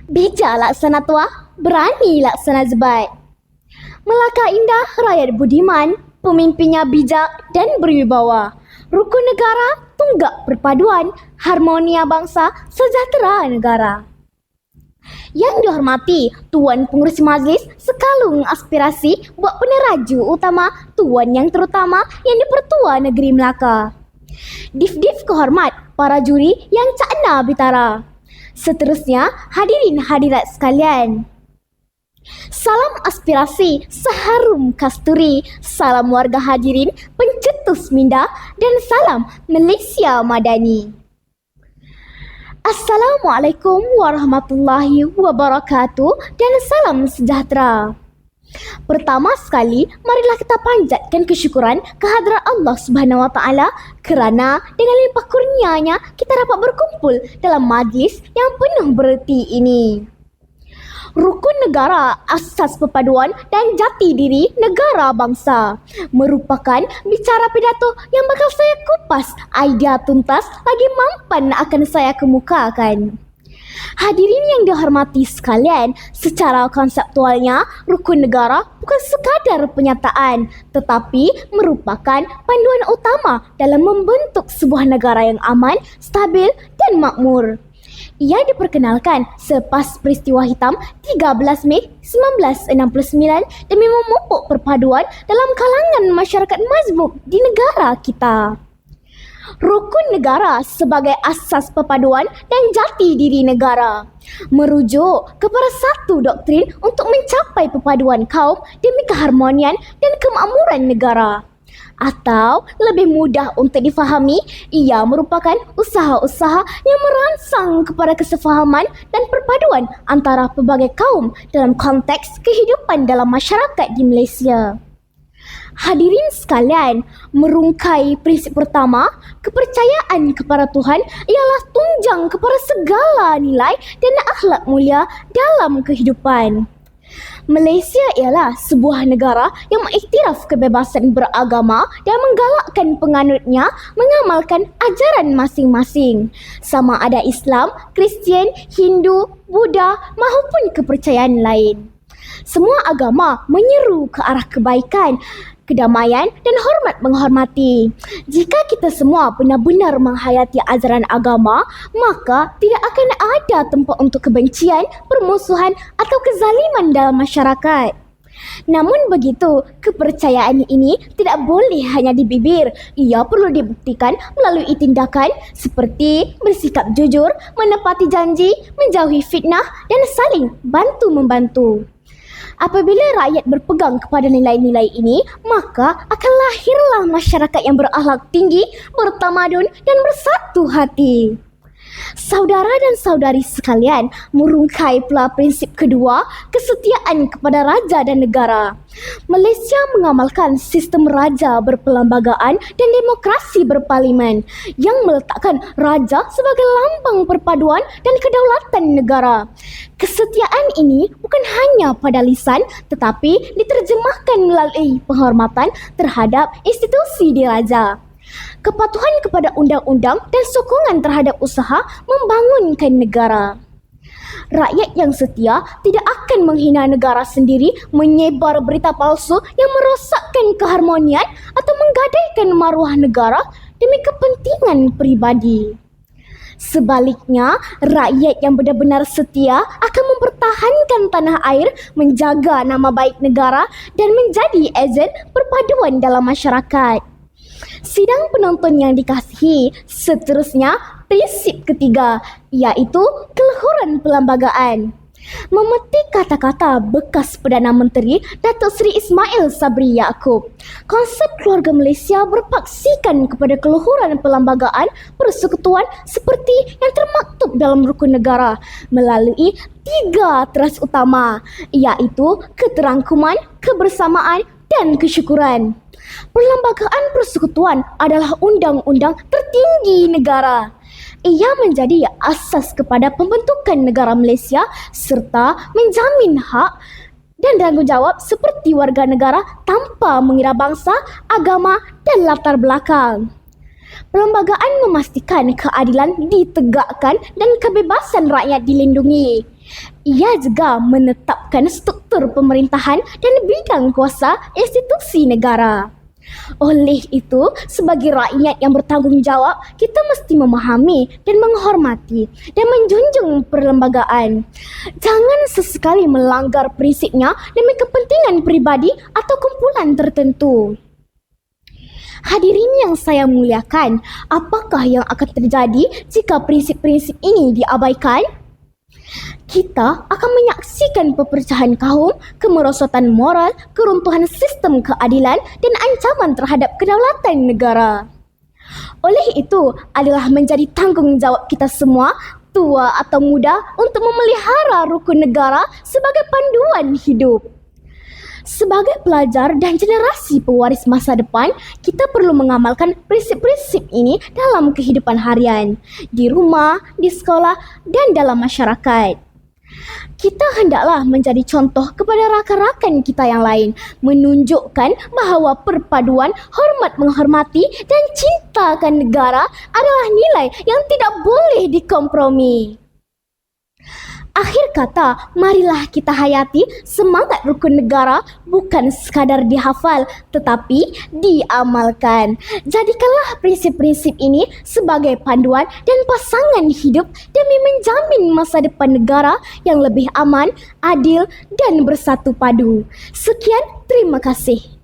Bijak laksana tua, berani laksana zebat. Melaka indah rakyat budiman, pemimpinnya bijak dan berwibawa. Rukun negara, tunggak perpaduan, harmonia bangsa, sejahtera negara. Yang dihormati Tuan Pengurusi Majlis sekalung aspirasi buat peneraju utama Tuan yang terutama yang dipertua negeri Melaka. Dif-dif kehormat para juri yang cakna bitara. Seterusnya hadirin hadirat sekalian. Salam aspirasi seharum kasturi, salam warga hadirin pencetus minda dan salam Malaysia Madani. Assalamualaikum warahmatullahi wabarakatuh dan salam sejahtera. Pertama sekali, marilah kita panjatkan kesyukuran kehadrat Allah Subhanahu Wa Taala kerana dengan limpah kurnianya kita dapat berkumpul dalam majlis yang penuh bererti ini. Rukun negara, asas perpaduan dan jati diri negara bangsa merupakan bicara pidato yang bakal saya kupas idea tuntas lagi mampan akan saya kemukakan. Hadirin yang dihormati sekalian, secara konseptualnya, rukun negara bukan sekadar penyataan tetapi merupakan panduan utama dalam membentuk sebuah negara yang aman, stabil dan makmur. Ia diperkenalkan selepas peristiwa hitam 13 Mei 1969 demi memupuk perpaduan dalam kalangan masyarakat mazmum di negara kita. Rukun negara sebagai asas perpaduan dan jati diri negara merujuk kepada satu doktrin untuk mencapai perpaduan kaum demi keharmonian dan kemakmuran negara. Atau lebih mudah untuk difahami, ia merupakan usaha-usaha yang merangsang kepada kesefahaman dan perpaduan antara pelbagai kaum dalam konteks kehidupan dalam masyarakat di Malaysia. Hadirin sekalian, merungkai prinsip pertama, kepercayaan kepada Tuhan ialah tunjang kepada segala nilai dan akhlak mulia dalam kehidupan. Malaysia ialah sebuah negara yang mengiktiraf kebebasan beragama dan menggalakkan penganutnya mengamalkan ajaran masing-masing, sama ada Islam, Kristian, Hindu, Buddha maupun kepercayaan lain. Semua agama menyeru ke arah kebaikan, kedamaian dan hormat menghormati. Jika kita semua benar-benar menghayati ajaran agama, maka tidak akan ada tempat untuk kebencian, permusuhan atau kezaliman dalam masyarakat. Namun begitu, kepercayaan ini tidak boleh hanya di bibir. Ia perlu dibuktikan melalui tindakan seperti bersikap jujur, menepati janji, menjauhi fitnah dan saling bantu-membantu. Apabila rakyat berpegang kepada nilai-nilai ini, maka akan lahirlah masyarakat yang berakhlak tinggi, bertamadun dan bersatu hati. Saudara dan saudari sekalian, merungkai pula prinsip kedua, kesetiaan kepada raja dan negara. Malaysia mengamalkan sistem raja berperlembagaan dan demokrasi berparlimen yang meletakkan raja sebagai lambang perpaduan dan kedaulatan negara. Kesetiaan ini bukan hanya pada lisan tetapi diterjemahkan melalui penghormatan terhadap institusi diraja. Kepatuhan kepada undang-undang dan sokongan terhadap usaha membangunkan negara. Rakyat yang setia tidak akan menghina negara sendiri, menyebar berita palsu yang merosakkan keharmonian atau menggadaikan maruah negara demi kepentingan peribadi. Sebaliknya, rakyat yang benar-benar setia akan mempertahankan tanah air, menjaga nama baik negara dan menjadi ejen perpaduan dalam masyarakat. Sidang penonton yang dikasihi, seterusnya prinsip ketiga, iaitu keluhuran perlembagaan. Memetik kata-kata bekas Perdana Menteri Datuk Seri Ismail Sabri Yaakob, konsep keluarga Malaysia berpaksikan kepada keluhuran perlembagaan persekutuan seperti yang termaktub dalam rukun negara melalui 3 teras utama, iaitu keterangkuman, kebersamaan dan kesyukuran. Perlembagaan persekutuan adalah undang-undang tertinggi negara. Ia menjadi asas kepada pembentukan negara Malaysia serta menjamin hak dan tanggungjawab seperti warga negara tanpa mengira bangsa, agama dan latar belakang. Perlembagaan memastikan keadilan ditegakkan dan kebebasan rakyat dilindungi. Ia juga menetapkan struktur pemerintahan dan bidang kuasa institusi negara. Oleh itu, sebagai rakyat yang bertanggungjawab, kita mesti memahami dan menghormati dan menjunjung perlembagaan. Jangan sesekali melanggar prinsipnya demi kepentingan pribadi atau kumpulan tertentu. Hadirin yang saya muliakan, apakah yang akan terjadi jika prinsip-prinsip ini diabaikan? Kita akan menyaksikan perpecahan kaum, kemerosotan moral, keruntuhan sistem keadilan dan ancaman terhadap kedaulatan negara. Oleh itu, adalah menjadi tanggungjawab kita semua, tua atau muda, untuk memelihara rukun negara sebagai panduan hidup. Sebagai pelajar dan generasi pewaris masa depan, kita perlu mengamalkan prinsip-prinsip ini dalam kehidupan harian, di rumah, di sekolah, dan dalam masyarakat. Kita hendaklah menjadi contoh kepada rakan-rakan kita yang lain, menunjukkan bahawa perpaduan hormat menghormati dan cintakan negara adalah nilai yang tidak boleh dikompromi. Akhir kata, marilah kita hayati semangat rukun negara bukan sekadar dihafal tetapi diamalkan. Jadikanlah prinsip-prinsip ini sebagai panduan dan pasangan hidup demi menjamin masa depan negara yang lebih aman, adil dan bersatu padu. Sekian, terima kasih.